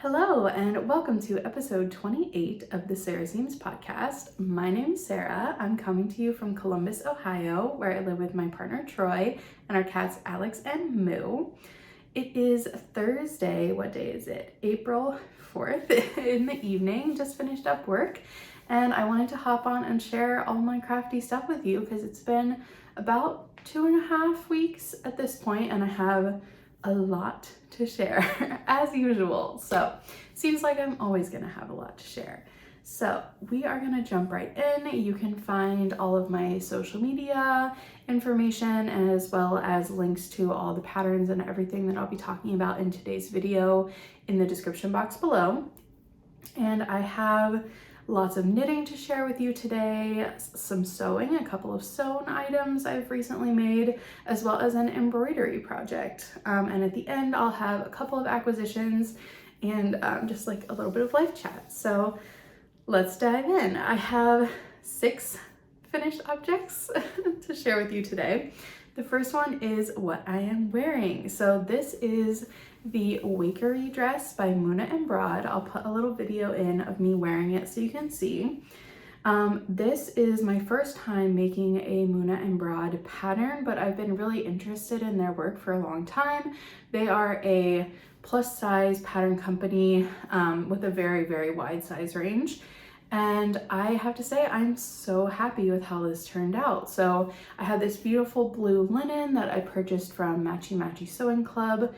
Hello, and welcome to episode 28 of the Sarah Seams podcast. My name is Sarah. I'm coming to you from Columbus, Ohio, where I live with my partner Troy and our cats Alex and Moo. It is Thursday. What day is it? April 4th in the evening. Just finished up work, and I wanted to hop on and share all my crafty stuff with you because it's been about 2.5 weeks at this point, and I have a lot to share as usual. So seems like I'm always gonna have a lot to share. So we are gonna jump right in. You can find all of my social media information as well as links to all the patterns and everything that I'll be talking about in today's video in the description box below. And I have lots of knitting to share with you today, some sewing, a couple of sewn items I've recently made, as well as an embroidery project. And at the end, I'll have a couple of acquisitions and just like a little bit of life chat. So let's dive in. I have 6 finished objects to share with you today. The first one is what I am wearing. So this is the Wakery dress by Muna and Broad. I'll put a little video in of me wearing it so you can see. This is my first time making a Muna and Broad pattern, but I've been really interested in their work for a long time. They are a plus size pattern company with a very, very wide size range. And I have to say, I'm so happy with how this turned out. So I had this beautiful blue linen that I purchased from Matchy Matchy Sewing Club.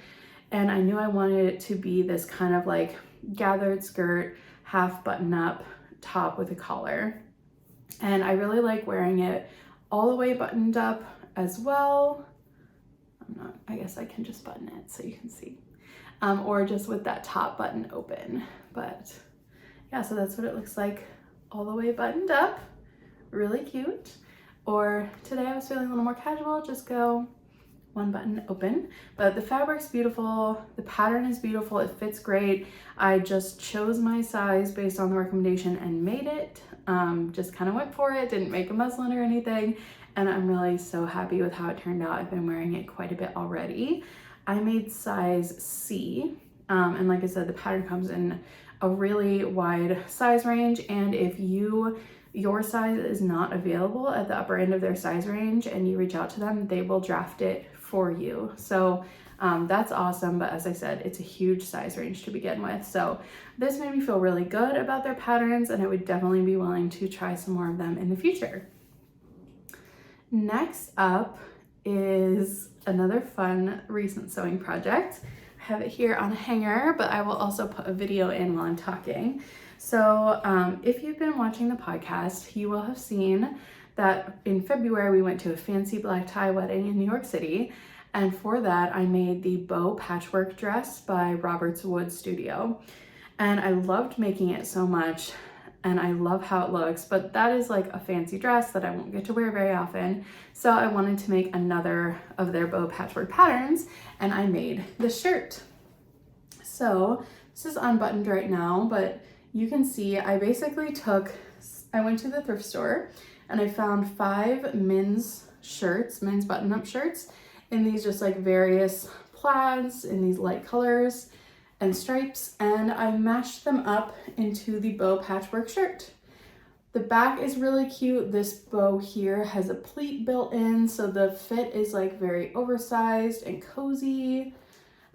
And I knew I wanted it to be this kind of like gathered skirt, half button up top with a collar. And I really like wearing it all the way buttoned up as well. I guess I can just button it so you can see. Or just with that top button open. But yeah, so that's what it looks like all the way buttoned up. Really cute. Or today I was feeling a little more casual, just go one button open. But the fabric's beautiful, the pattern is beautiful, it fits great. I just chose my size based on the recommendation and made it. Just kind of went for it, didn't make a muslin or anything. And I'm really so happy with how it turned out. I've been wearing it quite a bit already. I made size C. And like I said, the pattern comes in a really wide size range, and if your size is not available at the upper end of their size range and you reach out to them, they will draft it for you. So that's awesome, but as I said, it's a huge size range to begin with. So this made me feel really good about their patterns, and I would definitely be willing to try some more of them in the future. Next up is another fun recent sewing project. I have it here on a hanger, but I will also put a video in while I'm talking. So if you've been watching the podcast, you will have seen that in February we went to a fancy black tie wedding in New York City, and for that I made the bow patchwork dress by Roberts Wood Studio. And I loved making it so much, and I love how it looks, but that is like a fancy dress that I won't get to wear very often. So I wanted to make another of their bow patchwork patterns, and I made the shirt. So this is unbuttoned right now, but you can see I basically I went to the thrift store and I found 5 men's shirts, men's button-up shirts in these just like various plaids in these light colors and stripes, and I mashed them up into the bow patchwork shirt. The back is really cute. This bow here has a pleat built in, so the fit is like very oversized and cozy.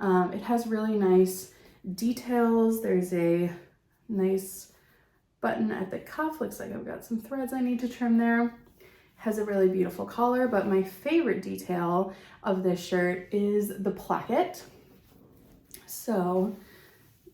It has really nice details. There's a nice button at the cuff. Looks like I've got some threads I need to trim there. Has a really beautiful collar, but my favorite detail of this shirt is the placket. So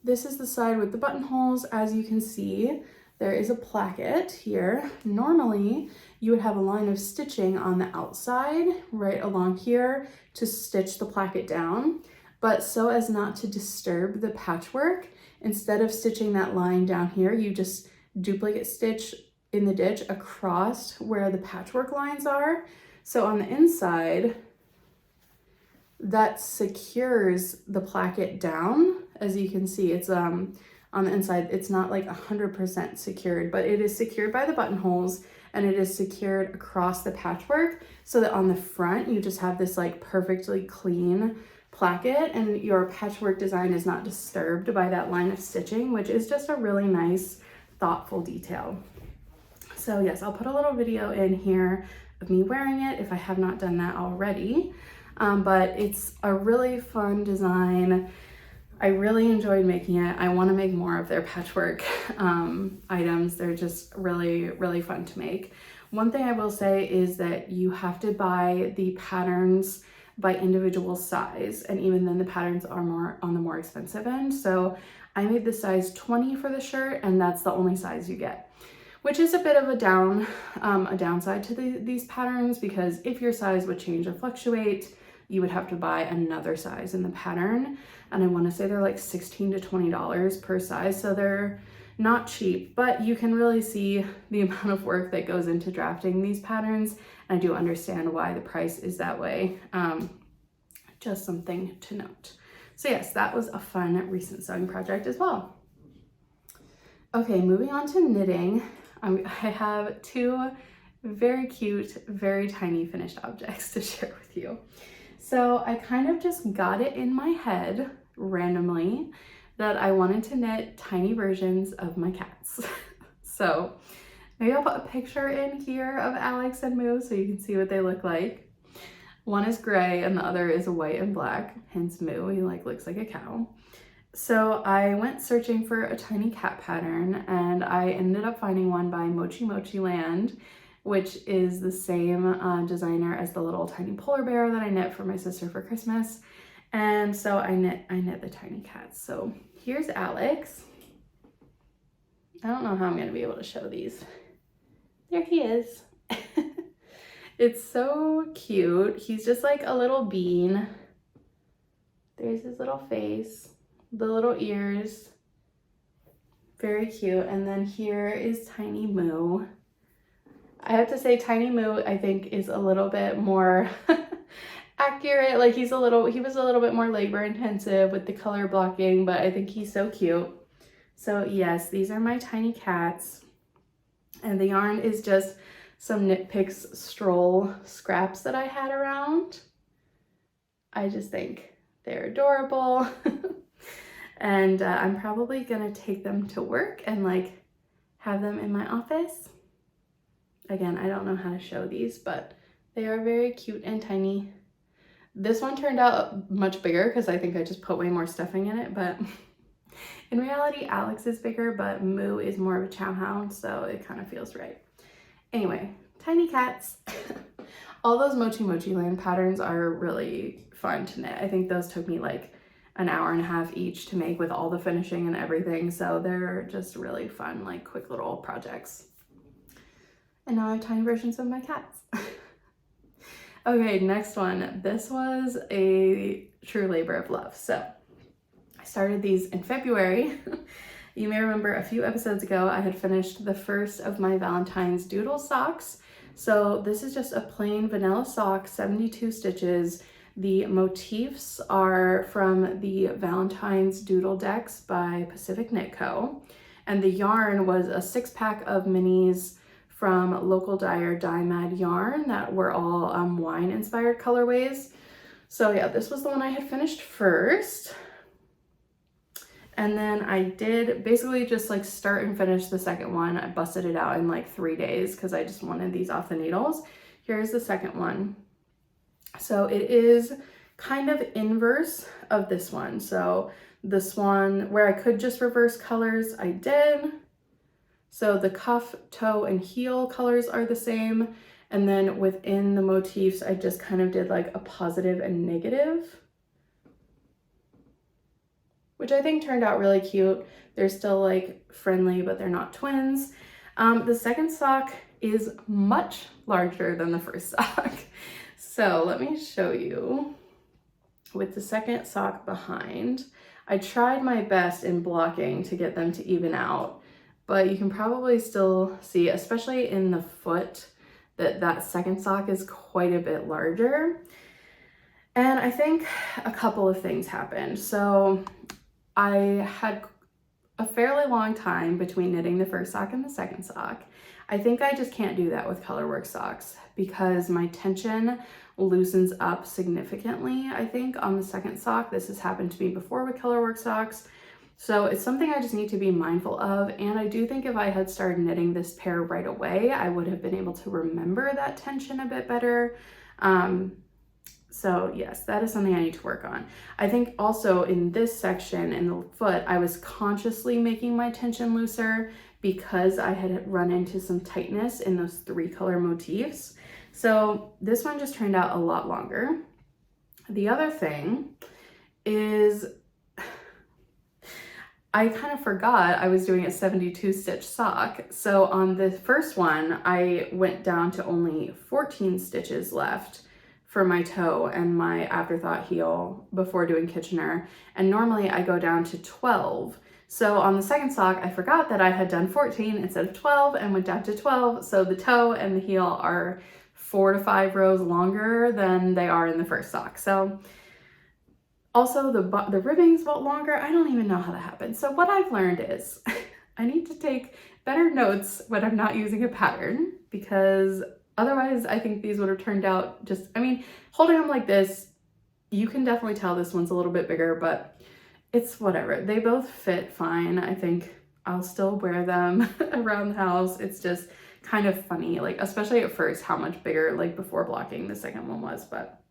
this is the side with the buttonholes. As you can see, there is a placket here. Normally, you would have a line of stitching on the outside, right along here, to stitch the placket down. But so as not to disturb the patchwork, instead of stitching that line down here, you just duplicate stitch in the ditch across where the patchwork lines are. So on the inside, that secures the placket down. As you can see, it's on the inside, it's not like 100% secured, but it is secured by the buttonholes, and it is secured across the patchwork so that on the front, you just have this like perfectly clean placket and your patchwork design is not disturbed by that line of stitching, which is just a really nice, thoughtful detail. So yes, I'll put a little video in here of me wearing it if I have not done that already. But it's a really fun design. I really enjoyed making it. I want to make more of their patchwork items. They're just really, really fun to make. One thing I will say is that you have to buy the patterns by individual size, and even then the patterns are more on the more expensive end. So I made the size 20 for the shirt, and that's the only size you get, which is a bit of a downside to these patterns, because if your size would change or fluctuate, you would have to buy another size in the pattern. And I want to say they're like $16 to $20 per size. So they're not cheap, but you can really see the amount of work that goes into drafting these patterns. And I do understand why the price is that way. Just something to note. So yes, that was a fun recent sewing project as well. Okay, moving on to knitting. I have two very cute, very tiny finished objects to share with you. So I kind of just got it in my head randomly that I wanted to knit tiny versions of my cats. So maybe I'll put a picture in here of Alex and Moo so you can see what they look like. One is gray and the other is white and black, hence Moo, he looks like a cow. So I went searching for a tiny cat pattern and I ended up finding one by Mochi Mochi Land, which is the same designer as the little tiny polar bear that I knit for my sister for Christmas. And so I knit the tiny cats. So here's Alex. I don't know how I'm gonna be able to show these. There he is. It's so cute. He's just like a little bean. There's his little face, the little ears. Very cute. And then here is Tiny Moo. I have to say Tiny Moo, I think, is a little bit more accurate. Like he was a little bit more labor intensive with the color blocking, but I think he's so cute. So yes, these are my tiny cats. And the yarn is just some Knit Picks stroll scraps that I had around. I just think they're adorable. And I'm probably gonna take them to work and have them in my office. Again, I don't know how to show these, but they are very cute and tiny. This one turned out much bigger because I think I just put way more stuffing in it, but in reality, Alex is bigger, but Moo is more of a chow hound, so it kind of feels right. Anyway, tiny cats. All those Mochi Mochi Land patterns are really fun to knit. I think those took me an hour and a half each to make with all the finishing and everything, so they're just really fun, quick little projects. And now I have tiny versions of my cats. Okay, next one. This was a true labor of love. So I started these in February. You may remember a few episodes ago, I had finished the first of my Valentine's doodle socks. So this is just a plain vanilla sock, 72 stitches. The motifs are from the Valentine's Doodle Decks by Pacific Knit Co. And the yarn was a 6-pack of minis from local dyer Dye Mad Yarn that were all wine inspired colorways. So yeah, this was the one I had finished first. And then I did basically just start and finish the second one. I busted it out in 3 days because I just wanted these off the needles. Here's the second one. So it is kind of inverse of this one. So this one where I could just reverse colors, I did. So the cuff, toe, and heel colors are the same. And then within the motifs, I just kind of did a positive and negative, which I think turned out really cute. They're still friendly, but they're not twins. The second sock is much larger than the first sock. So let me show you with the second sock behind. I tried my best in blocking to get them to even out, but you can probably still see, especially in the foot, that second sock is quite a bit larger. And I think a couple of things happened. So I had a fairly long time between knitting the first sock and the second sock. I think I just can't do that with colorwork socks because my tension loosens up significantly, I think, on the second sock. This has happened to me before with colorwork socks. So it's something I just need to be mindful of. And I do think if I had started knitting this pair right away, I would have been able to remember that tension a bit better. So yes, that is something I need to work on. I think also in this section in the foot, I was consciously making my tension looser because I had run into some tightness in those 3 color motifs. So this one just turned out a lot longer. The other thing is I kind of forgot I was doing a 72 stitch sock. So on the first one, I went down to only 14 stitches left for my toe and my afterthought heel before doing Kitchener. And normally I go down to 12. So on the second sock, I forgot that I had done 14 instead of 12 and went down to 12. So the toe and the heel are 4 to 5 rows longer than they are in the first sock. So also the ribbing's a lot longer. I don't even know how that happened. So what I've learned is I need to take better notes when I'm not using a pattern, because otherwise I think these would have turned out just, I mean, holding them like this, you can definitely tell this one's a little bit bigger, but it's whatever. They both fit fine. I think I'll still wear them around the house. It's just kind of funny, like especially at first how much bigger like before blocking the second one was, but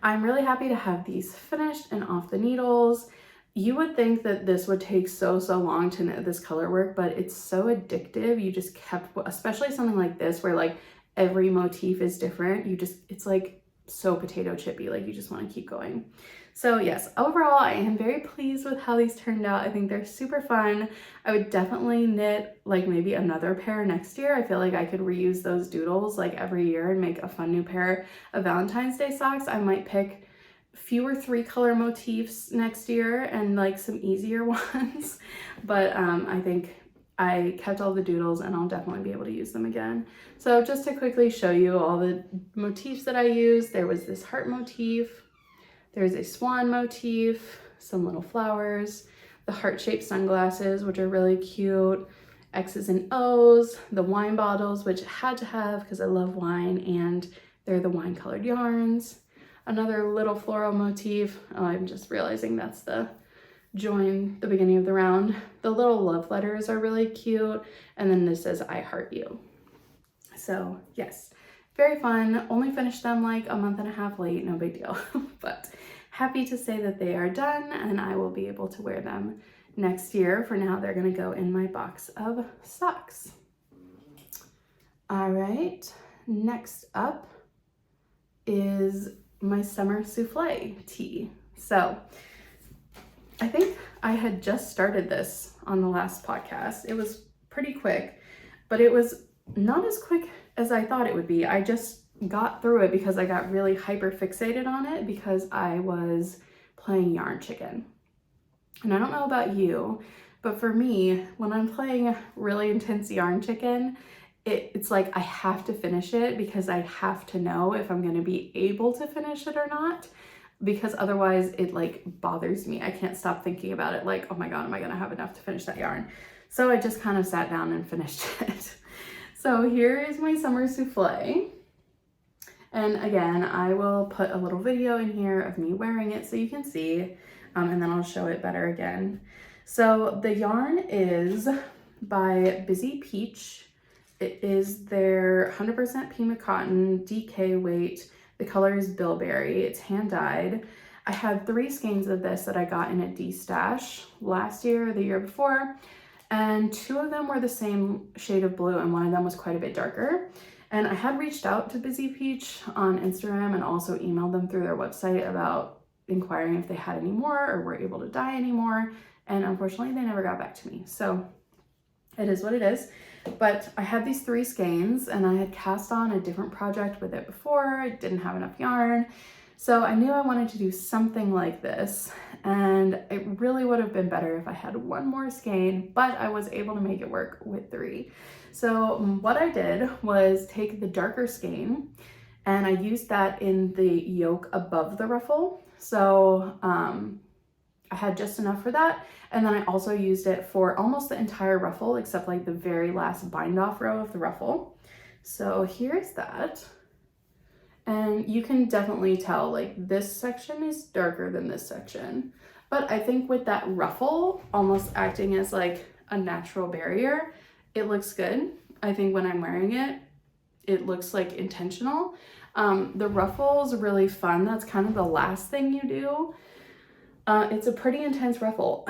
I'm really happy to have these finished and off the needles. You would think that this would take so long to knit this color work, but it's so addictive. You just kept, especially something like this where like every motif is different. It's like so potato chippy, like you just want to keep going. So yes, overall, I am very pleased with how these turned out. I think they're super fun. I would definitely knit like maybe another pair next year. I feel like I could reuse those doodles like every year and make a fun new pair of Valentine's Day socks. I might pick fewer 3 color motifs next year and like some easier ones. But I think I kept all the doodles and I'll definitely be able to use them again. So just to quickly show you all the motifs that I used, there was this heart motif. There's a swan motif, some little flowers, the heart-shaped sunglasses, which are really cute, X's and O's, the wine bottles, which I had to have because I love wine, and they're the wine-colored yarns. Another little floral motif. Oh, I'm just realizing that's the join the beginning of the round. The little love letters are really cute, and then this says I heart you. So yes, very fun. Only finished them like a month and a half late, no big deal. But happy to say that they are done and I will be able to wear them next year. For now, they're gonna go in my box of socks. All right, next up is my summer souffle tee. So I think I had just started this on the last podcast. It was pretty quick, but it was not as quick as I thought it would be. I just got through it because I got really hyper fixated on it because I was playing Yarn Chicken. And I don't know about you, but for me, when I'm playing really intense Yarn Chicken, it's like I have to finish it because I have to know if I'm going to be able to finish it or not, because otherwise it like bothers me. I can't stop thinking about it, like, oh my god, am I going to have enough to finish that yarn? So I just kind of sat down and finished it. So here is my summer souffle. And again, I will put a little video in here of me wearing it so you can see, and then I'll show it better again. So the yarn is by Busy Peach. It is their 100% Pima cotton, DK weight. The color is Bilberry. It's hand dyed. I had 3 skeins of this that I got in a D-stash last year or the year before, and 2 of them were the same shade of blue and one of them was quite a bit darker. And I had reached out to Busy Peach on Instagram and also emailed them through their website about inquiring if they had any more or were able to dye any more. And unfortunately, they never got back to me. So it is what it is. But I had these 3 skeins and I had cast on a different project with it before. I didn't have enough yarn. So I knew I wanted to do something like this, and it really would have been better if I had 1 more skein, but I was able to make it work with 3. So what I did was take the darker skein and I used that in the yoke above the ruffle. So I had just enough for that. And then I also used it for almost the entire ruffle, except like the very last bind off row of the ruffle. So here's that. And you can definitely tell like this section is darker than this section. But I think with that ruffle almost acting as like a natural barrier, it looks good. I think when I'm wearing it, it looks like intentional. The ruffle is really fun. That's kind of the last thing you do. It's a pretty intense ruffle.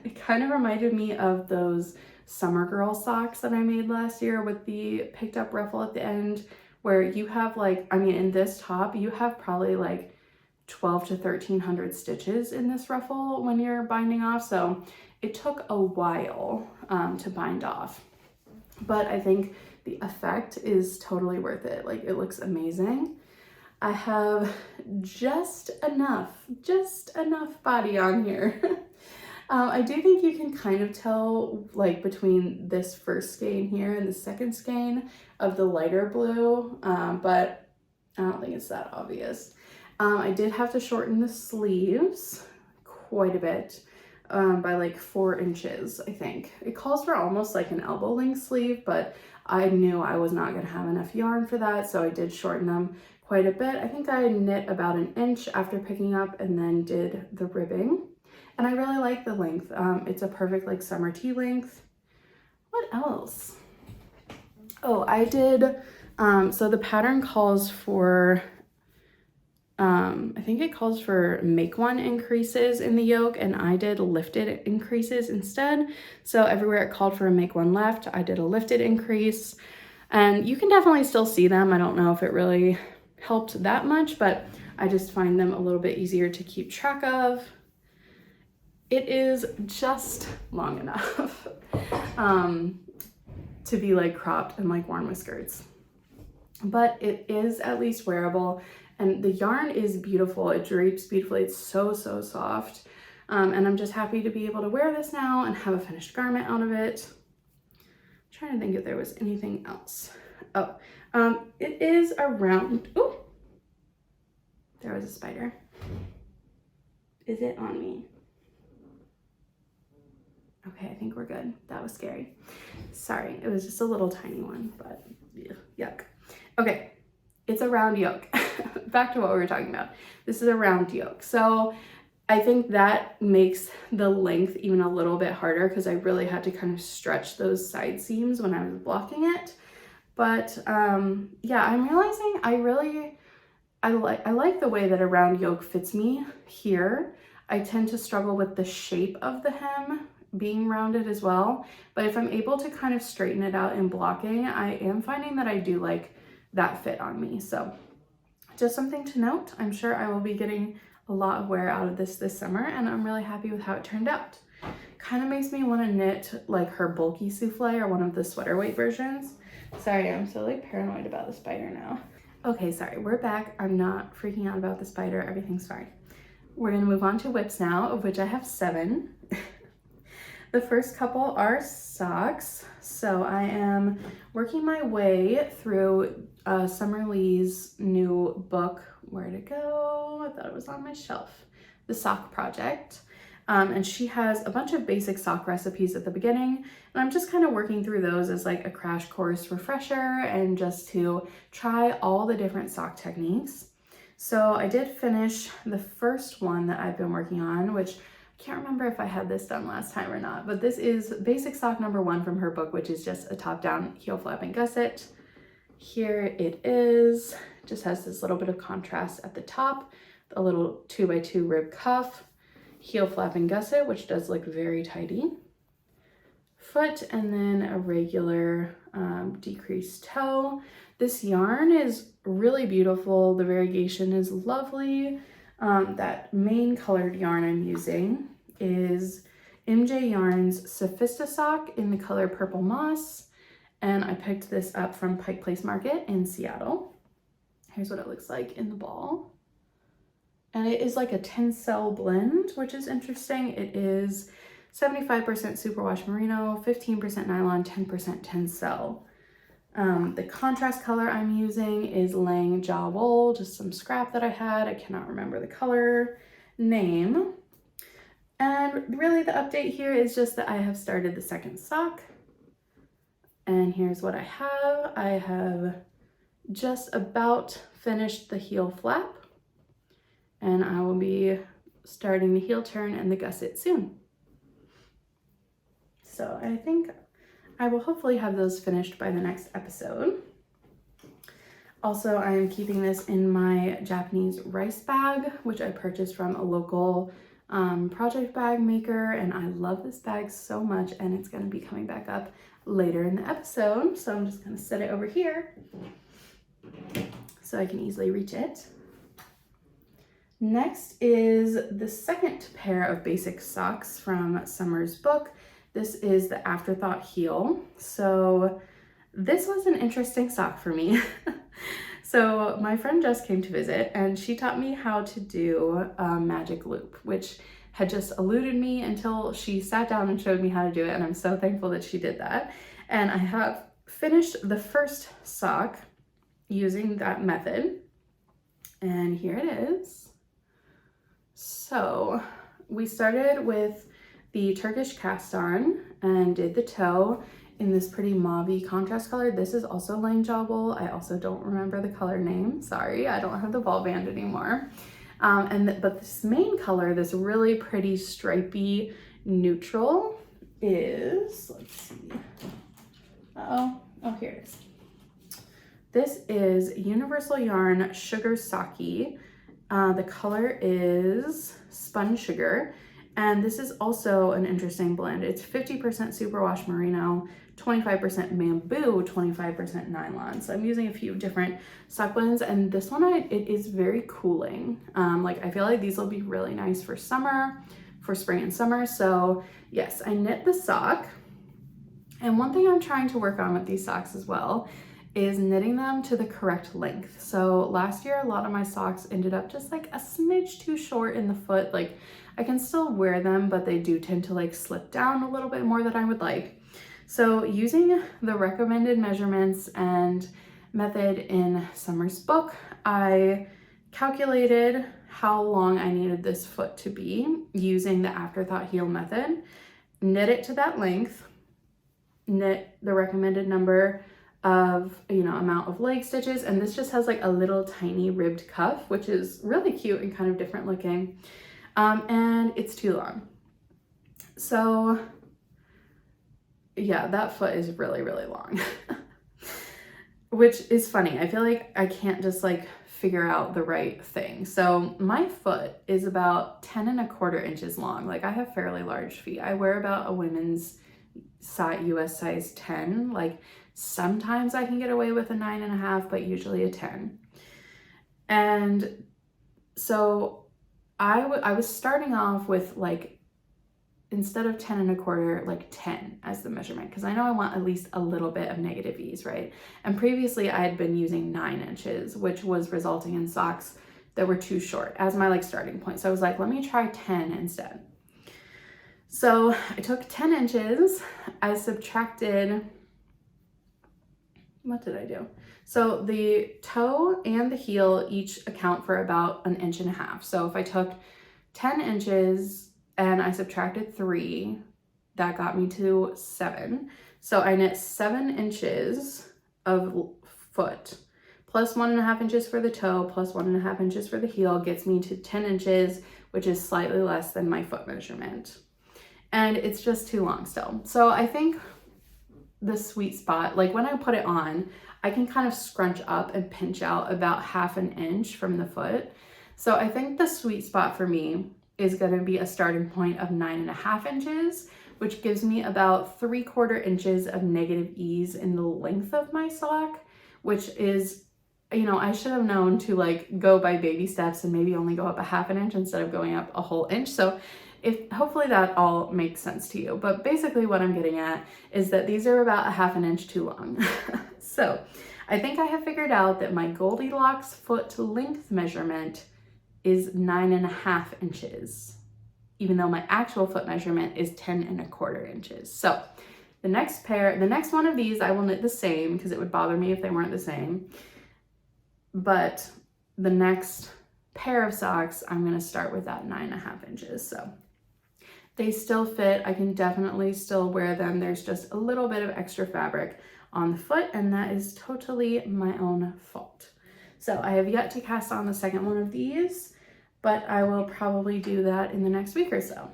It kind of reminded me of those summer girl socks that I made last year with the picked up ruffle at the end, where you have like, I mean, in this top, you have probably like 12 to 1300 stitches in this ruffle when you're binding off. So it took a while to bind off, but I think the effect is totally worth it. Like it looks amazing. I have just enough body on here. I do think you can kind of tell like between this first skein here and the second skein of the lighter blue, but I don't think it's that obvious. I did have to shorten the sleeves quite a bit, by like 4 inches, I think. It calls for almost like an elbow length sleeve, but I knew I was not gonna have enough yarn for that, so I did shorten them quite a bit. I think I knit about 1 inch after picking up and then did the ribbing. And I really like the length. It's a perfect like summer tee length. What else? Oh, I did, so the pattern calls for, I think it calls for make one increases in the yoke, and I did lifted increases instead. So everywhere it called for a make one left, I did a lifted increase. And you can definitely still see them. I don't know if it really helped that much, but I just find them a little bit easier to keep track of. It is just long enough to be like cropped and like worn with skirts, but it is at least wearable, and the yarn is beautiful. It drapes beautifully. It's so soft, and I'm just happy to be able to wear this now and have a finished garment out of it. I'm trying to think if there was anything else. Oh, it is around, oh, there was a spider. Is it on me? Okay, I think we're good. That was scary. Sorry, it was just a little tiny one, but yuck. Okay, it's a round yoke. Back to what we were talking about. This is a round yoke. So I think that makes the length even a little bit harder because I really had to kind of stretch those side seams when I was blocking it. But yeah, I'm realizing I like the way that a round yoke fits me here. I tend to struggle with the shape of the hem being rounded as well, but if I'm able to kind of straighten it out in blocking, I am finding that I do like that fit on me. So just something to note. I'm sure I will be getting a lot of wear out of this summer, and I'm really happy with how it turned out. Kind of makes me want to knit like her bulky souffle or one of the sweater weight versions. Sorry, I'm so like paranoid about the spider now. Okay, sorry, we're back. I'm not freaking out about the spider. Everything's fine. We're gonna move on to whips now, of which I have 7. The first couple are socks. So I am working my way through Summer Lee's new book. Where'd it go? I thought it was on my shelf. The Sock Project. And she has a bunch of basic sock recipes at the beginning, and I'm just kind of working through those as like a crash course refresher and just to try all the different sock techniques. So I did finish the first one that I've been working on, which I can't remember if I had this done last time or not, but this is basic sock number 1 from her book, which is just a top-down heel flap and gusset. Here it is. It just has this little bit of contrast at the top, a little 2x2 rib cuff, heel flap and gusset, which does look very tidy, foot, and then a regular decreased toe. This yarn is really beautiful. The variegation is lovely. That main colored yarn I'm using is MJ Yarn's Sophista Sock in the color Purple Moss, and I picked this up from Pike Place Market in Seattle. Here's what it looks like in the ball. And it is like a tencel blend, which is interesting. It is 75% superwash merino, 15% nylon, 10% tencel. The contrast color I'm using is Lang Jaw Wool, just some scrap that I had. I cannot remember the color name. And really the update here is just that I have started the second sock. And here's what I have. I have just about finished the heel flap, and I will be starting the heel turn and the gusset soon. So I think I will hopefully have those finished by the next episode. Also, I am keeping this in my Japanese rice bag, which I purchased from a local project bag maker, and I love this bag so much, and it's going to be coming back up later in the episode. So I'm just going to set it over here so I can easily reach it. Next is the second pair of basic socks from Summer's book. This is the Afterthought heel. So this was an interesting sock for me. So my friend just came to visit and she taught me how to do a magic loop, which had just eluded me until she sat down and showed me how to do it. And I'm so thankful that she did that. And I have finished the first sock using that method. And here it is. So we started with the Turkish cast on and did the toe in this pretty mauve-y contrast color. This is also Lang Jawbul. I also don't remember the color name. Sorry, I don't have the ball band anymore. But this main color, this really pretty stripy neutral is, let's see. Oh, here it is. This is Universal Yarn Sugar Sake. The color is Spun Sugar. And this is also an interesting blend. It's 50% superwash merino, 25% bamboo, 25% nylon. So I'm using a few different sock blends, and this one, it is very cooling. Like I feel like these will be really nice for summer, for spring and summer. So yes, I knit the sock. And one thing I'm trying to work on with these socks as well is knitting them to the correct length. So last year, a lot of my socks ended up just like a smidge too short in the foot. Like I can still wear them, but they do tend to like slip down a little bit more than I would like. So using the recommended measurements and method in Summer's book, I calculated how long I needed this foot to be using the Afterthought heel method, knit it to that length, knit the recommended number of, amount of leg stitches. And this just has like a little tiny ribbed cuff, which is really cute and kind of different looking. And it's too long. So yeah, that foot is really, really long, which is funny. I feel like I can't just like figure out the right thing. So my foot is about 10¼ inches long. Like I have fairly large feet. I wear about a women's US size 10. Like sometimes I can get away with a 9½, but usually a 10. And so I was starting off with like, instead of 10¼ like 10 as the measurement, because I know I want at least a little bit of negative ease, right? And previously I had been using 9 inches, which was resulting in socks that were too short as my like starting point. So I was like, let me try 10 instead. So I took 10 inches, I subtracted, what did I do? So the toe and the heel each account for about 1.5 inches. So if I took 10 inches and I subtracted 3, that got me to 7. So I knit 7 inches of foot, plus 1.5 inches for the toe, plus 1.5 inches for the heel, gets me to 10 inches, which is slightly less than my foot measurement. And it's just too long still. So I think the sweet spot, like when I put it on, I can kind of scrunch up and pinch out about 1/2 inch from the foot. So I think the sweet spot for me is going to be a starting point of 9.5 inches, which gives me about 3/4 inches of negative ease in the length of my sock, which is, I should have known to like go by baby steps and maybe only go up 1/2 inch instead of going up a whole inch. So hopefully that all makes sense to you. But basically what I'm getting at is that these are about 1/2 inch too long. So I think I have figured out that my Goldilocks foot length measurement is 9.5 inches, even though my actual foot measurement is 10.25 inches. So the next one of these, I will knit the same because it would bother me if they weren't the same. But the next pair of socks, I'm going to start with that 9.5 inches. So they still fit. I can definitely still wear them. There's just a little bit of extra fabric on the foot, and that is totally my own fault. So I have yet to cast on the second one of these, but I will probably do that in the next week or so.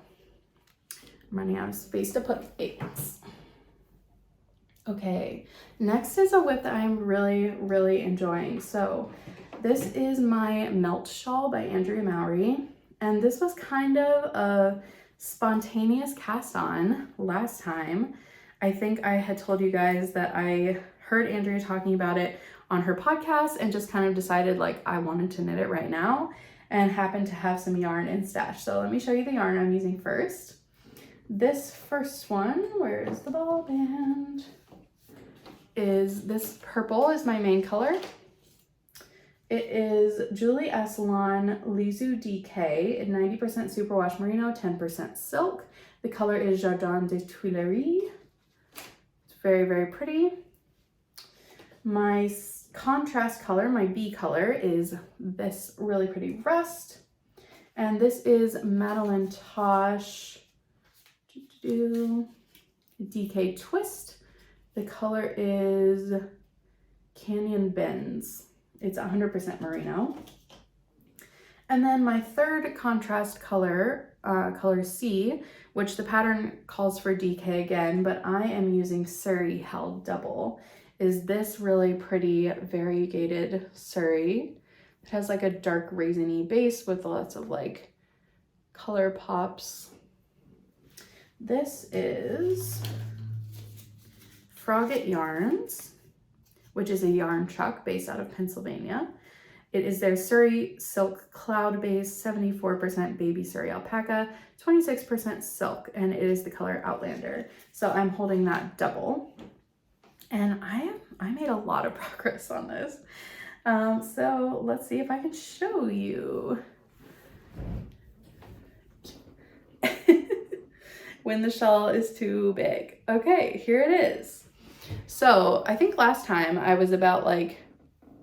I'm running out of space to put things. Okay, next is a whip that I'm really enjoying. So this is my Melt Shawl by Andrea Mowry, and this was kind of a spontaneous cast on last time. I think I had told you guys that I heard Andrea talking about it on her podcast and just kind of decided like I wanted to knit it right now and happened to have some yarn in stash. So let me show you the yarn I'm using first. This first one, where is the ball band? Is this purple is my main color. It is Julie Asselon Lizu DK, 90% superwash merino, 10% silk. The color is Jardin des Tuileries. It's very pretty. My contrast color, my B color, is this really pretty rust. And this is Madeline Tosh DK Twist. The color is Canyon Bends. It's 100% merino. And then my third contrast color, color C, which the pattern calls for DK again, but I am using Surrey Held Double, is this really pretty variegated Surrey. It has like a dark raisiny base with lots of like color pops. This is Frogget Yarns, which is a yarn truck based out of Pennsylvania. It is their Surrey Silk Cloud Base, 74% baby Surrey alpaca, 26% silk, and it is the color Outlander. So I'm holding that double. And I made a lot of progress on this. So let's see if I can show you. When the shawl is too big. Okay, here it is. So I think last time I was about like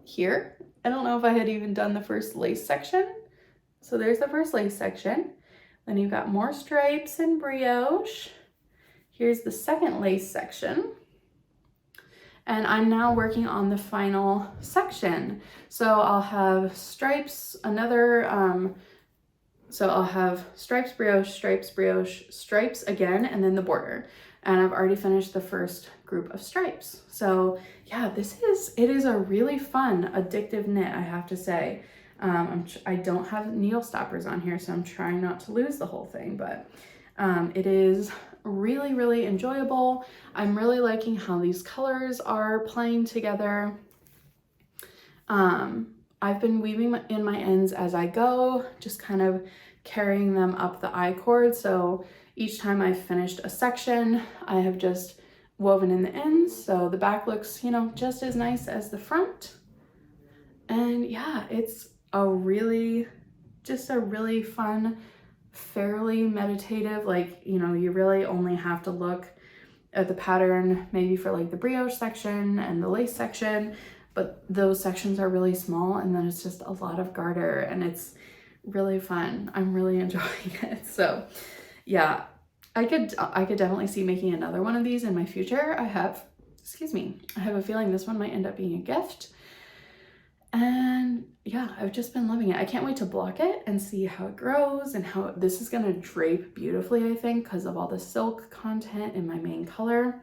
here. I don't know if I had even done the first lace section. So there's the first lace section. Then you've got more stripes and brioche. Here's the second lace section. And I'm now working on the final section. So I'll have stripes, so I'll have stripes, brioche, stripes again, and then the border. And I've already finished the first group of stripes. So yeah, it is a really fun, addictive knit, I have to say. I don't have needle stoppers on here, so I'm trying not to lose the whole thing, but it is really enjoyable. I'm really liking how these colors are playing together. I've been weaving in my ends as I go, just kind of carrying them up the I-cord. So each time I've finished a section, I have just woven in the ends. So the back looks, you know, just as nice as the front. And yeah, it's just a really fun, fairly meditative, like, you know, you really only have to look at the pattern maybe for like the brioche section and the lace section, but those sections are really small, and then it's just a lot of garter, and it's really fun. I'm really enjoying it. So yeah, I could definitely see making another one of these in my future. I have a feeling this one might end up being a gift. And yeah, I've just been loving it. I can't wait to block it and see how it grows and how this is gonna drape beautifully, I think, because of all the silk content in my main color.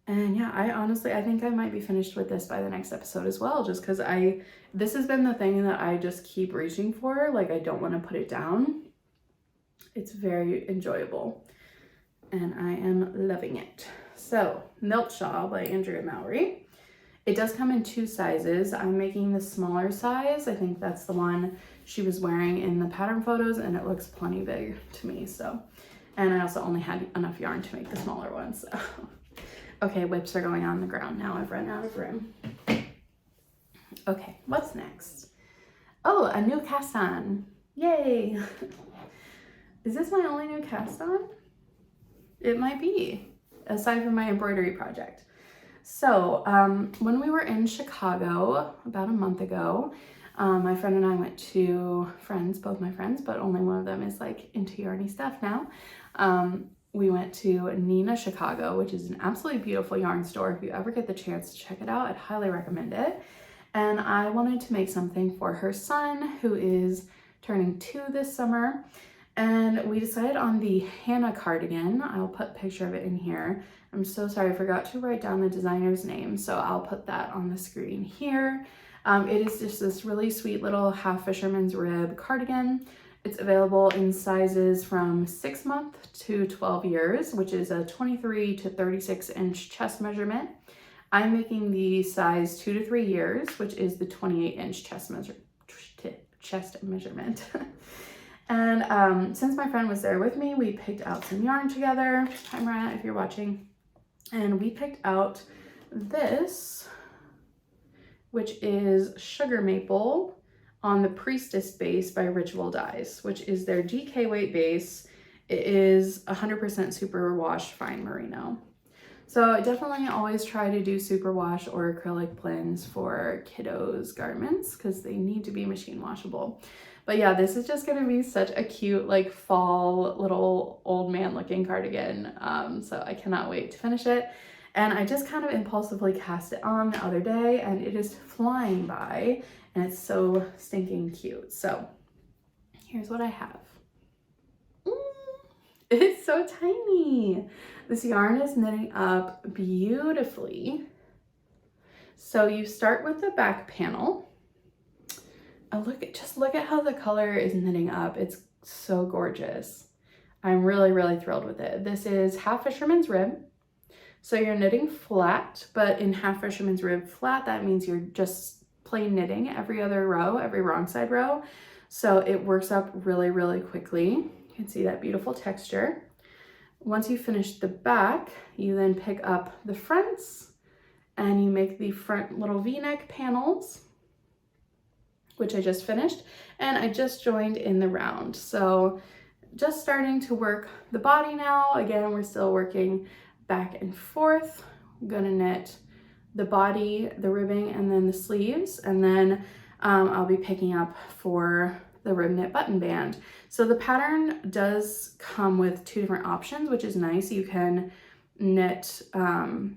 And yeah, I think I might be finished with this by the next episode as well, just because this has been the thing that I just keep reaching for. Like, I don't want to put it down. It's very enjoyable and I am loving it. So, Melt Shawl by Andrea Mowry. It does come in 2 sizes. I'm making the smaller size. I think that's the one she was wearing in the pattern photos, and it looks plenty big to me. So, and I also only had enough yarn to make the smaller one. So, okay, whips are going on the ground now. I've run out of room. Okay, what's next? Oh, a new cast on. Yay! Is this my only new cast on? It might be, aside from my embroidery project. So when we were in Chicago about a month ago, my friend and I went to both my friends, but only one of them is like into yarny stuff now. We went to Nina Chicago, which is an absolutely beautiful yarn store. If you ever get the chance to check it out, I'd highly recommend it. and I wanted to make something for her son who is turning 2 this summer. And we decided on the Hannah cardigan. I'll put a picture of it in here. I'm so sorry, I forgot to write down the designer's name, so I'll put that on the screen here. It is just this really sweet little half fisherman's rib cardigan. It's available in sizes from 6 months to 12 years, which is a 23 to 36 inch chest measurement. I'm making the size 2 to 3 years, which is the 28 inch chest measurement. And since my friend was there with me, we picked out some yarn together. Hi Mariah, if you're watching. And we picked out this, which is Sugar Maple on the Priestess base by Ritual Dyes, which is their DK weight base. It is 100% superwash fine merino. So I definitely always try to do superwash or acrylic blends for kiddos' garments because they need to be machine washable. But yeah, this is just gonna be such a cute like fall little old man looking cardigan. So I cannot wait to finish it. And I just kind of impulsively cast it on the other day and it is flying by and it's so stinking cute. So here's what I have. It's so tiny. This yarn is knitting up beautifully. So you start with the back panel. Just look at how the color is knitting up. It's so gorgeous. I'm really, really thrilled with it. This is half fisherman's rib. So you're knitting flat, but in half fisherman's rib flat, that means you're just plain knitting every other row, every wrong side row. So it works up really, really quickly. You can see that beautiful texture. Once you finish the back, you then pick up the fronts and you make the front little V-neck panels, which I just finished, and I just joined in the round. So just starting to work the body now. Again, we're still working back and forth. I'm gonna knit the body, the ribbing, and then the sleeves, and then I'll be picking up for the rib knit button band. So the pattern does come with 2 different options, which is nice. You can knit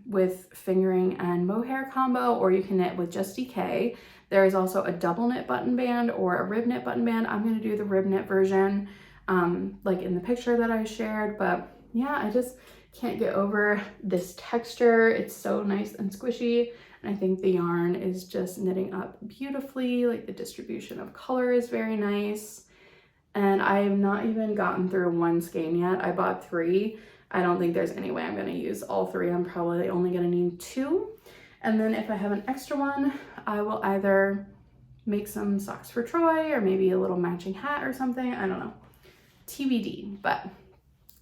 with fingering and mohair combo, or you can knit with just DK. There is also a double knit button band or a rib knit button band. I'm gonna do the rib knit version like in the picture that I shared, but yeah, I just can't get over this texture. It's so nice and squishy. And I think the yarn is just knitting up beautifully. Like the distribution of color is very nice. And I have not even gotten through one skein yet. I bought 3. I don't think there's any way I'm gonna use all 3. I'm probably only gonna need 2. And then if I have an extra one, I will either make some socks for Troy or maybe a little matching hat or something. I don't know, TBD, but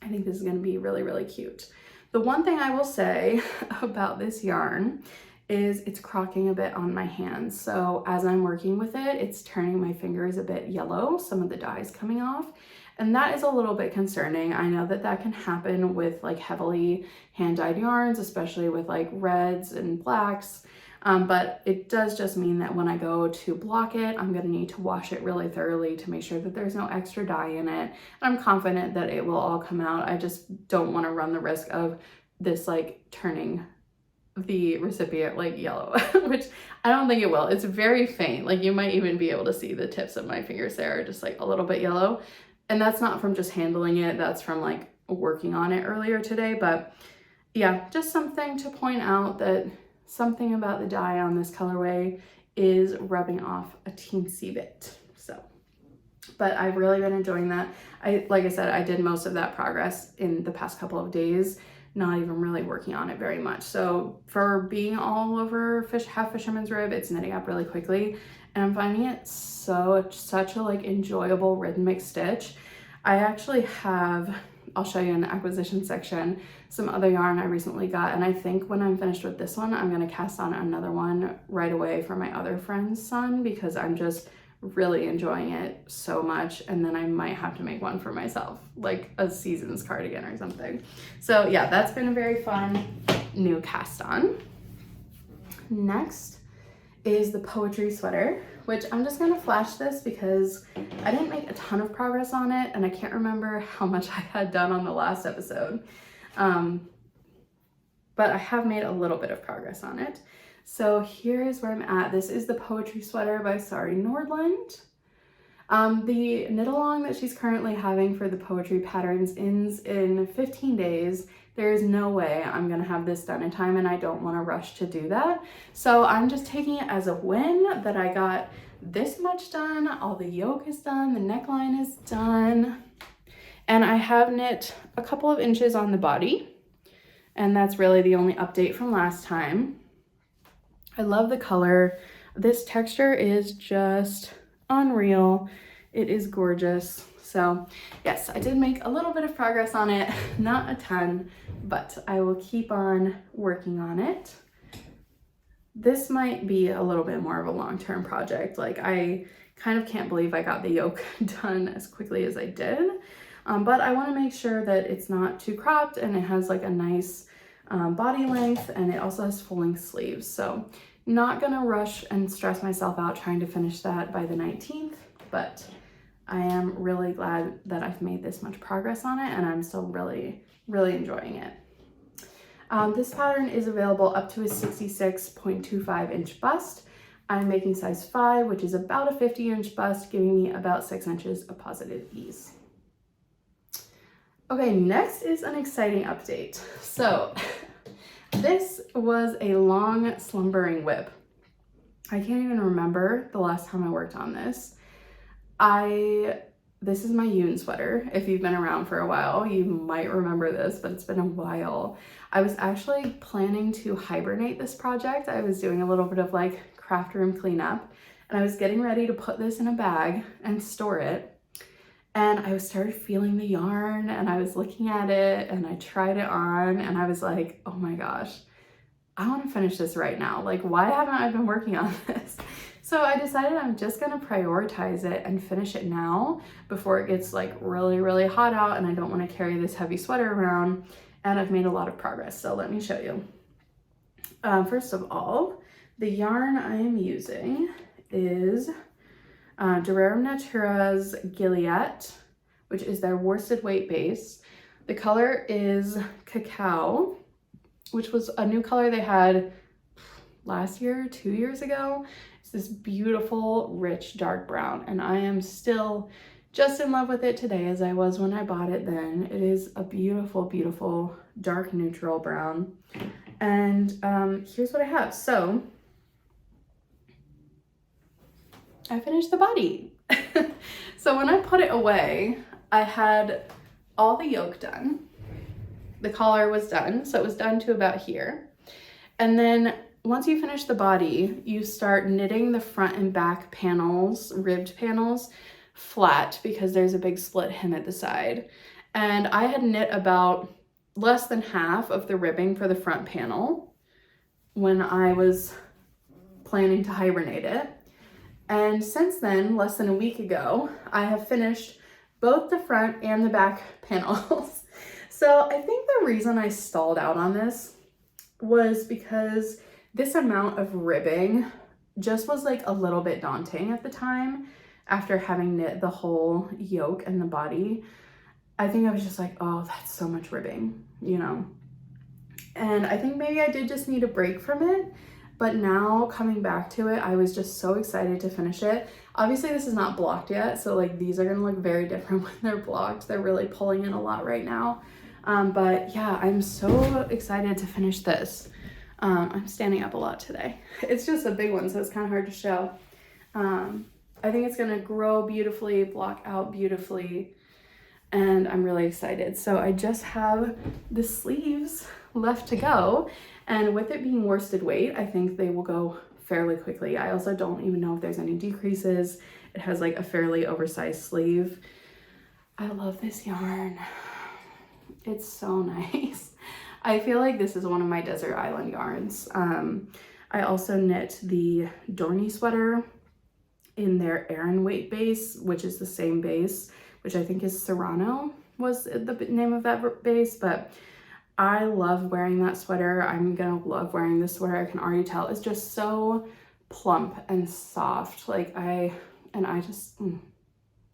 I think this is gonna be really, really cute. The one thing I will say about this yarn is it's crocking a bit on my hands. So as I'm working with it, it's turning my fingers a bit yellow, some of the dye is coming off. And that is a little bit concerning. I know that that can happen with like heavily hand-dyed yarns, especially with like reds and blacks. But it does just mean that when I go to block it, I'm gonna need to wash it really thoroughly to make sure that there's no extra dye in it. I'm confident that it will all come out. I just don't wanna run the risk of this like turning the recipient like yellow, which I don't think it will. It's very faint. Like you might even be able to see the tips of my fingers there are just like a little bit yellow. And that's not from just handling it, that's from like working on it earlier today. But yeah, just something to point out that something about the dye on this colorway is rubbing off a teensy bit. So, but I've really been enjoying that. Like I said, I did most of that progress in the past couple of days, not even really working on it very much. So for being all over half fisherman's rib, it's knitting up really quickly. And I'm finding it such a like enjoyable rhythmic stitch. I actually have, I'll show you in the acquisition section, some other yarn I recently got. And I think when I'm finished with this one, I'm gonna cast on another one right away for my other friend's son because I'm just really enjoying it so much. And then I might have to make one for myself, like a season's cardigan or something. So yeah, that's been a very fun new cast on. Next is the poetry sweater, which I'm just gonna flash this because I didn't make a ton of progress on it and I can't remember how much I had done on the last episode. But I have made a little bit of progress on it. So here's where I'm at. This is the Poetry Sweater by Sari Nordland. The knit along that she's currently having for the poetry patterns ends in 15 days. There is no way I'm gonna have this done in time, and I don't wanna rush to do that. So I'm just taking it as a win that I got this much done. All the yoke is done, the neckline is done. And I have knit a couple of inches on the body, and that's really the only update from last time. I love the color. This texture is just unreal. It is gorgeous. So yes, I did make a little bit of progress on it, not a ton, but I will keep on working on it. This might be a little bit more of a long-term project. Like, I kind of can't believe I got the yoke done as quickly as I did. But I want to make sure that it's not too cropped and it has like a nice body length, and it also has full-length sleeves. So not gonna rush and stress myself out trying to finish that by the 19th, but I am really glad that I've made this much progress on it, and I'm still really, really enjoying it. This pattern is available up to a 66.25 inch bust. I'm making size 5, which is about a 50-inch bust, giving me about 6 inches of positive ease. Okay, next is an exciting update. So this was a long slumbering whip. I can't even remember the last time I worked on this. This is my Yoon sweater. If you've been around for a while, you might remember this, but it's been a while. I was actually planning to hibernate this project. I was doing a little bit of like craft room cleanup, and I was getting ready to put this in a bag and store it. And I started feeling the yarn, and I was looking at it, and I tried it on, and I was like, oh my gosh, I want to finish this right now. Like, why haven't I been working on this? So I decided I'm just gonna prioritize it and finish it now before it gets like really, really hot out, and I don't want to carry this heavy sweater around. And I've made a lot of progress, so let me show you. First of all, the yarn I am using is Durero Natura's Gilead, which is their worsted weight base. The color is Cacao, which was a new color they had last year, 2 years ago. It's this beautiful, rich, dark brown, and I am still just in love with it today as I was when I bought it then. It is a beautiful, beautiful, dark neutral brown. And here's what I have. So I finished the body. So when I put it away, I had all the yoke done. The collar was done, so it was done to about here. And then once you finish the body, you start knitting the front and back panels, ribbed panels, flat because there's a big split hem at the side. And I had knit about less than half of the ribbing for the front panel when I was planning to hibernate it. And since then, less than a week ago, I have finished both the front and the back panels. So I think the reason I stalled out on this was because this amount of ribbing just was like a little bit daunting at the time after having knit the whole yoke and the body. I think I was just like, oh, that's so much ribbing, you know? And I think maybe I did just need a break from it. But now coming back to it, I was just so excited to finish it. Obviously this is not blocked yet, so like these are gonna look very different when they're blocked. They're really pulling in a lot right now. But yeah, I'm so excited to finish this. I'm standing up a lot today. It's just a big one, so it's kind of hard to show. I think it's gonna grow beautifully, block out beautifully, and I'm really excited. So I just have the sleeves left to go. And with it being worsted weight, I think they will go fairly quickly. I also don't even know if there's any decreases. It has like a fairly oversized sleeve. I love this yarn. It's so nice. I feel like this is one of my desert island yarns. I also knit the Dorney sweater in their Aran weight base, which is the same base, which I think is Serrano was the name of that base, but I love wearing that sweater. I'm gonna love wearing this sweater. I can already tell it's just so plump and soft. Like I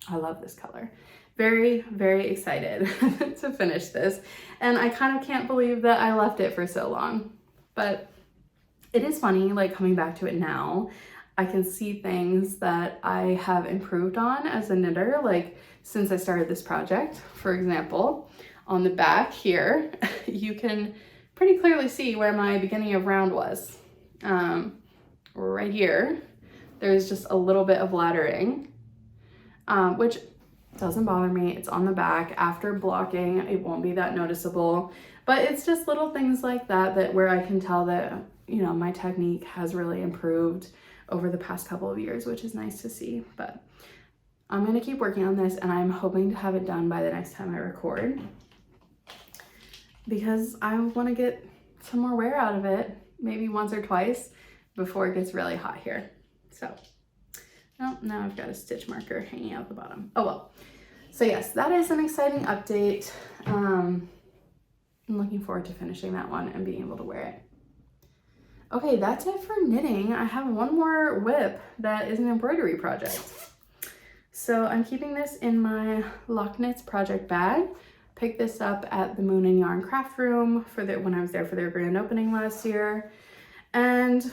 love this color. Very, very excited to finish this. And I kind of can't believe that I left it for so long, but It is funny, like coming back to it now, I can see things that I have improved on as a knitter, like since I started this project. For example, on the back here, you can pretty clearly see where my beginning of round was. Right here, there's just a little bit of laddering, which doesn't bother me. It's on the back. After blocking, it won't be that noticeable, but it's just little things like that where I can tell that, you know, my technique has really improved over the past couple of years, which is nice to see. But I'm gonna keep working on this, and I'm hoping to have it done by the next time I record, because I want to get some more wear out of it, maybe once or twice before it gets really hot here. So, oh, now I've got a stitch marker hanging out the bottom. Oh well. So yes, that is an exciting update. I'm looking forward to finishing that one and being able to wear it. Okay, that's it for knitting. I have one more whip that is an embroidery project. So I'm keeping this in my Lock Knits project bag. Picked this up at the Moon and Yarn craft room when I was there for their grand opening last year. And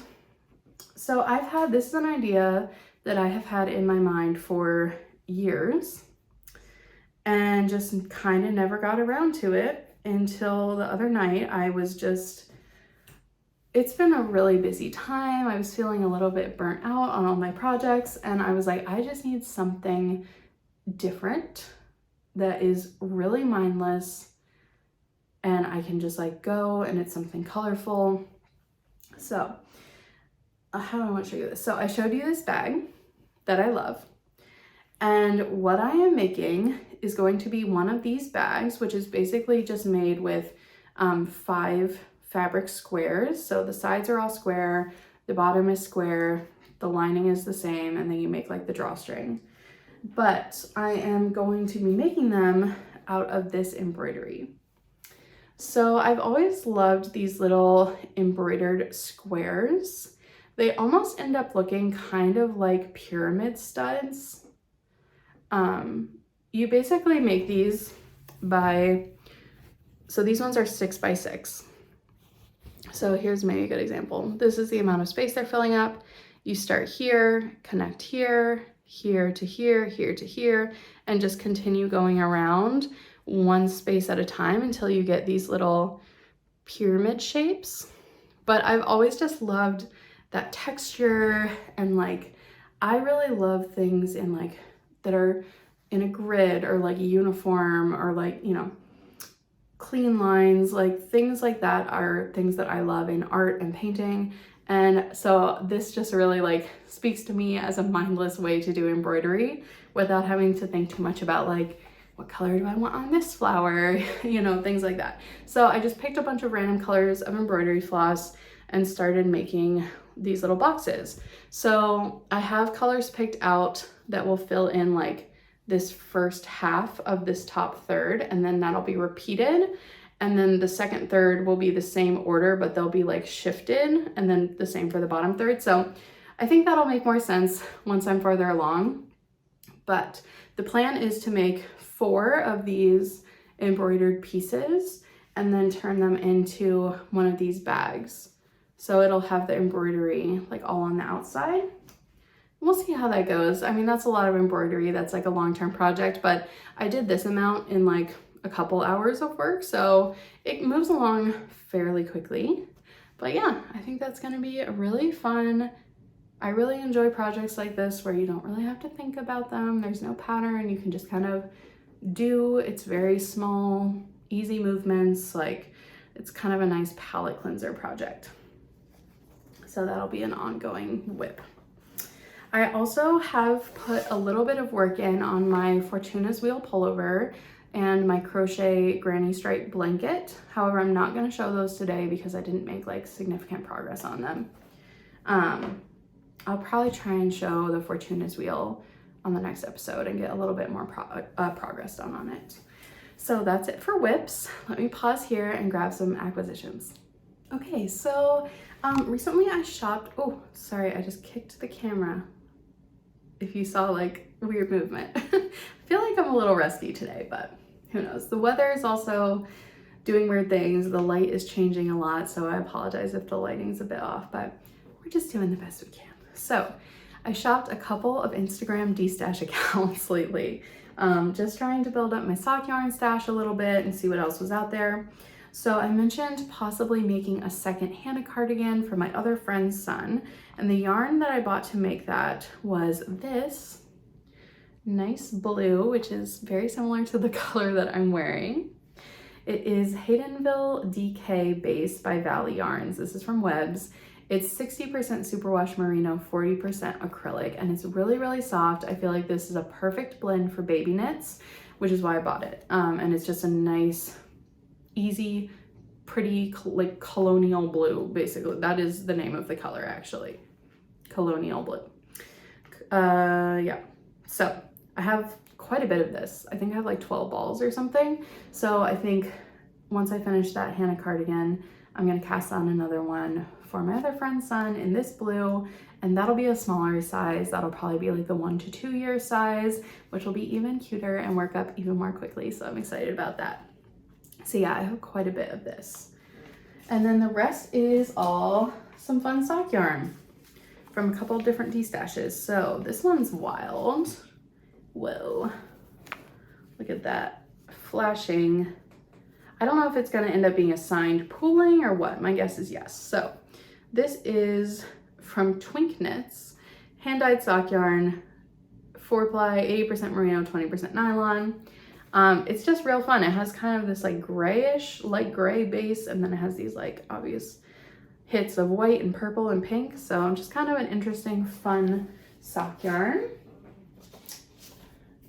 so this is an idea that I have had in my mind for years and just kind of never got around to it until the other night. It's been a really busy time. I was feeling a little bit burnt out on all my projects, and I was like, I just need something different that is really mindless, and I can just like go, and it's something colorful. So how do I want to show you this? So I showed you this bag that I love, and what I am making is going to be one of these bags, which is basically just made with 5 fabric squares. So the sides are all square, the bottom is square, the lining is the same, and then you make like the drawstring. But I am going to be making them out of this embroidery. So I've always loved these little embroidered squares. They almost end up looking kind of like pyramid studs. You basically make these so these ones are 6 by 6. So here's maybe a good example. This is the amount of space they're filling up. You start here, connect here, here to here, here to here, and just continue going around one space at a time until you get these little pyramid shapes. But I've always just loved that texture, and like, I really love things in like that are in a grid or like uniform or like, you know, clean lines, like things like that are things that I love in art and painting. And so this just really like speaks to me as a mindless way to do embroidery without having to think too much about like, what color do I want on this flower, you know, things like that. So I just picked a bunch of random colors of embroidery floss and started making these little boxes. So I have colors picked out that will fill in like this first half of this top third, and then that'll be repeated. And then the second third will be the same order, but they'll be like shifted, and then the same for the bottom third. So I think that'll make more sense once I'm further along. But the plan is to make 4 of these embroidered pieces and then turn them into one of these bags. So it'll have the embroidery like all on the outside. We'll see how that goes. I mean, that's a lot of embroidery. That's like a long-term project, but I did this amount in like a couple hours of work, so it moves along fairly quickly. But yeah, I think that's gonna be a really fun. I really enjoy projects like this where you don't really have to think about them. There's no pattern. You can just kind of do. It's very small, easy movements. Like, it's kind of a nice palette cleanser project. So that'll be an ongoing whip. I also have put a little bit of work in on my Fortuna's Wheel pullover and my crochet granny stripe blanket. However, I'm not going to show those today because I didn't make like significant progress on them. I'll probably try and show the Fortuna's Wheel on the next episode and get a little bit more progress done on it. So that's it for whips. Let me pause here and grab some acquisitions. Okay, so recently I shopped. Oh, sorry, I just kicked the camera. If you saw like weird movement. I feel like I'm a little rusty today, but who knows. The weather is also doing weird things. The light is changing a lot, so I apologize if the lighting's a bit off, but we're just doing the best we can. So I shopped a couple of Instagram de-stash accounts lately, just trying to build up my sock yarn stash a little bit and see what else was out there. So I mentioned possibly making a second Hannah cardigan for my other friend's son, and the yarn that I bought to make that was this nice blue, which is very similar to the color that I'm wearing. It is Haydenville DK Base by Valley Yarns. This is from Webb's. It's 60% superwash merino, 40% acrylic, and it's really, really soft. I feel like this is a perfect blend for baby knits, which is why I bought it. And it's just a nice, easy, pretty, like colonial blue, basically. That is the name of the color, actually. Colonial blue. Yeah. So I have quite a bit of this. I think I have like 12 balls or something. So I think once I finish that Hannah cardigan, I'm gonna cast on another one for my other friend's son in this blue, and that'll be a smaller size. That'll probably be like the 1 to 2 year size, which will be even cuter and work up even more quickly. So I'm excited about that. So yeah, I have quite a bit of this. And then the rest is all some fun sock yarn from a couple of different de-stashes. So this one's wild. Whoa, look at that flashing. I don't know if it's gonna end up being a signed pooling or what. My guess is yes. So this is from Twink Knits, hand-dyed sock yarn, 4-ply, 80% merino, 20% nylon. It's just real fun. It has kind of this like grayish, light gray base, and then it has these like obvious hits of white and purple and pink. So just kind of an interesting, fun sock yarn.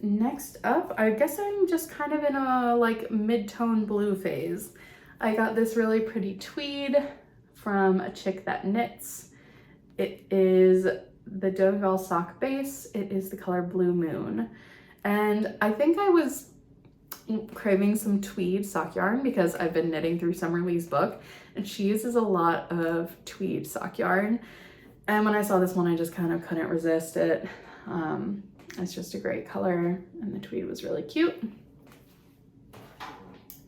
Next up, I guess I'm just kind of in a like mid-tone blue phase. I got this really pretty tweed from a chick that knits. It is the Donegal sock base. It is the color Blue Moon. And I think I was craving some tweed sock yarn because I've been knitting through Summer Lee's book, and she uses a lot of tweed sock yarn. And when I saw this one, I just kind of couldn't resist it. It's just a great color, and the tweed was really cute.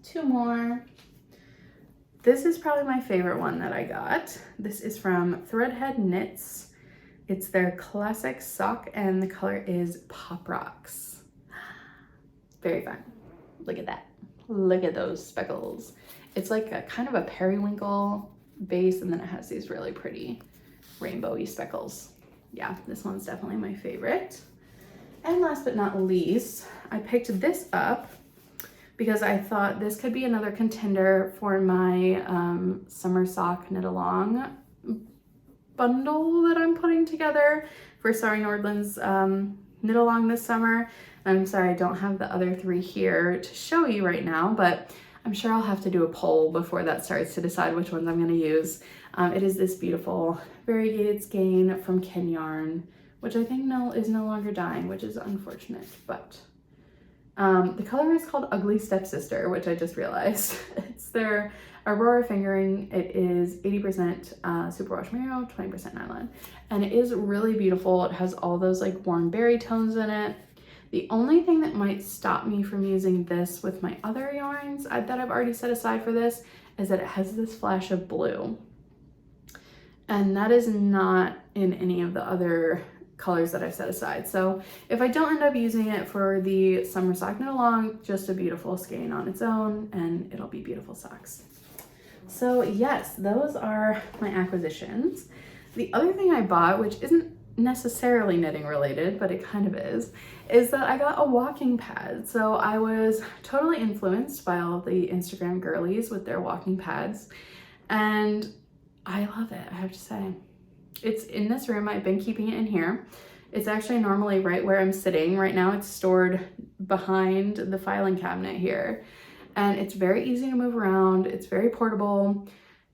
2 more. This is probably my favorite one that I got. This is from Threadhead Knits. It's their classic sock, and the color is Pop Rocks. Very fun. Look at that. Look at those speckles. It's like a kind of a periwinkle base, and then it has these really pretty rainbowy speckles. Yeah, this one's definitely my favorite. And last but not least, I picked this up because I thought this could be another contender for my summer sock knit along bundle that I'm putting together for Sorry Nordland's knit along this summer. I'm sorry I don't have the other 3 here to show you right now, but I'm sure I'll have to do a poll before that starts to decide which ones I'm going to use. It is this beautiful variegated skein from Ken Yarn, which I think is no longer dyeing, which is unfortunate, but the color is called Ugly Stepsister, which I just realized. It's their Aurora fingering. It is 80% superwash merino, 20% nylon, and it is really beautiful. It has all those like warm berry tones in it. The only thing that might stop me from using this with my other yarns that I've already set aside for this is that it has this flash of blue, and that is not in any of the other colors that I've set aside. So if I don't end up using it for the summer sock knit along, just a beautiful skein on its own, and it'll be beautiful socks. So yes, those are my acquisitions. The other thing I bought, which isn't necessarily knitting related, but it kind of is that I got a walking pad. So I was totally influenced by all of the Instagram girlies with their walking pads, and I love it, I have to say. It's in this room. I've been keeping it in here. It's actually normally right where I'm sitting. Right now it's stored behind the filing cabinet here, and it's very easy to move around. It's very portable.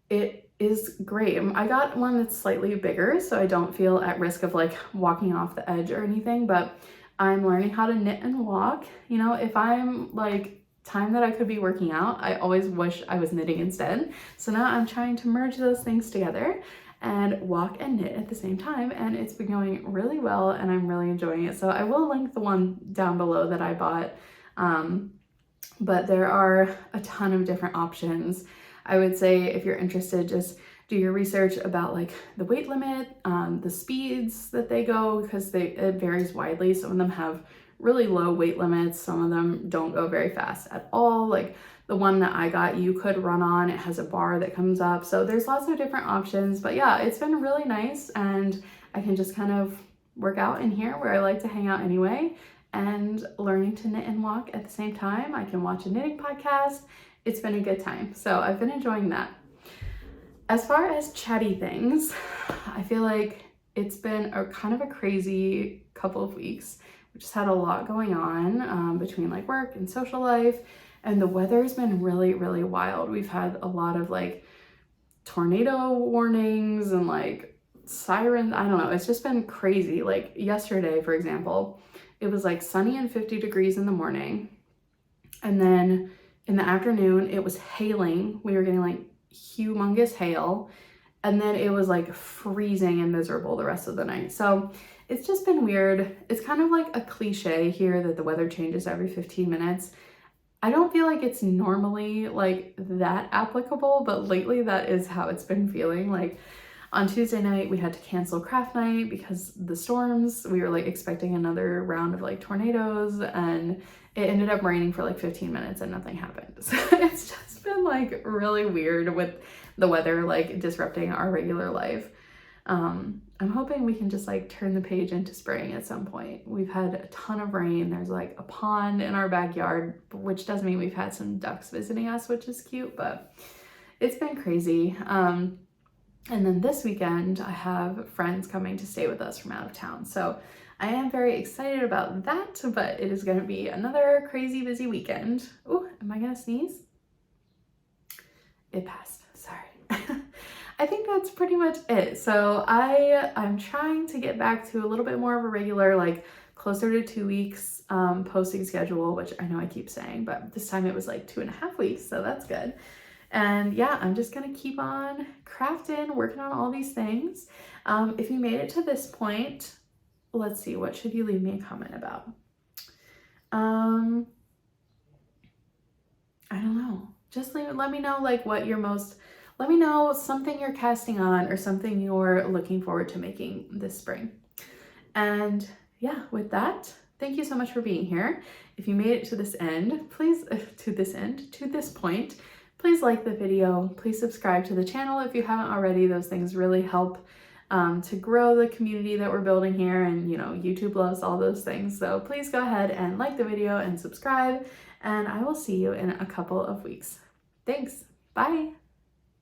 It is great. I got one that's slightly bigger so I don't feel at risk of like walking off the edge or anything, but I'm learning how to knit and walk. You know, if I'm like time that I could be working out, I always wish I was knitting instead. So now I'm trying to merge those things together and walk and knit at the same time, and it's been going really well, and I'm really enjoying it. So I will link the one down below that I bought but there are a ton of different options. I would say if you're interested, just do your research about like the weight limit, the speeds that they go, because it varies widely. Some of them have really low weight limits. Some of them don't go very fast at all. Like the one that I got, you could run on, it has a bar that comes up. So there's lots of different options, but yeah, it's been really nice. And I can just kind of work out in here where I like to hang out anyway, and learning to knit and walk at the same time. I can watch a knitting podcast. It's been a good time. So I've been enjoying that. As far as chatty things, I feel like it's been a kind of a crazy couple of weeks. We just had a lot going on between like work and social life, and the weather's been really, really wild. We've had a lot of like tornado warnings and like sirens. I don't know. It's just been crazy. Like yesterday, for example, it was like sunny and 50 degrees in the morning. And then in the afternoon, it was hailing. We were getting like humongous hail, and then it was like freezing and miserable the rest of the night. So it's just been weird. It's kind of like a cliche here that the weather changes every 15 minutes. I don't feel like it's normally like that applicable, but lately that is how it's been feeling. Like on Tuesday night, we had to cancel craft night because the storms. We were like expecting another round of like tornadoes, and it ended up raining for like 15 minutes and nothing happened. So it's just been like really weird with the weather like disrupting our regular life. I'm hoping we can just like turn the page into spring at some point. We've had a ton of rain. There's like a pond in our backyard, which does mean we've had some ducks visiting us, which is cute, but it's been crazy. And then this weekend, I have friends coming to stay with us from out of town. So I am very excited about that, but it is going to be another crazy busy weekend. Oh, am I going to sneeze? It passed. Sorry. I think that's pretty much it. So I'm trying to get back to a little bit more of a regular, like closer to 2 weeks posting schedule, which I know I keep saying, but this time it was like 2.5 weeks. So that's good. And yeah, I'm just gonna keep on crafting, working on all these things. If you made it to this point, let's see, what should you leave me a comment about? I don't know. Just let me know like what you're let me know something you're casting on or something you're looking forward to making this spring. And yeah, with that, thank you so much for being here. If you made it to this end, to this point, please like the video. Please subscribe to the channel if you haven't already. Those things really help to grow the community that we're building here, and you know, YouTube loves all those things. So please go ahead and like the video and subscribe, and I will see you in a couple of weeks. Thanks. Bye.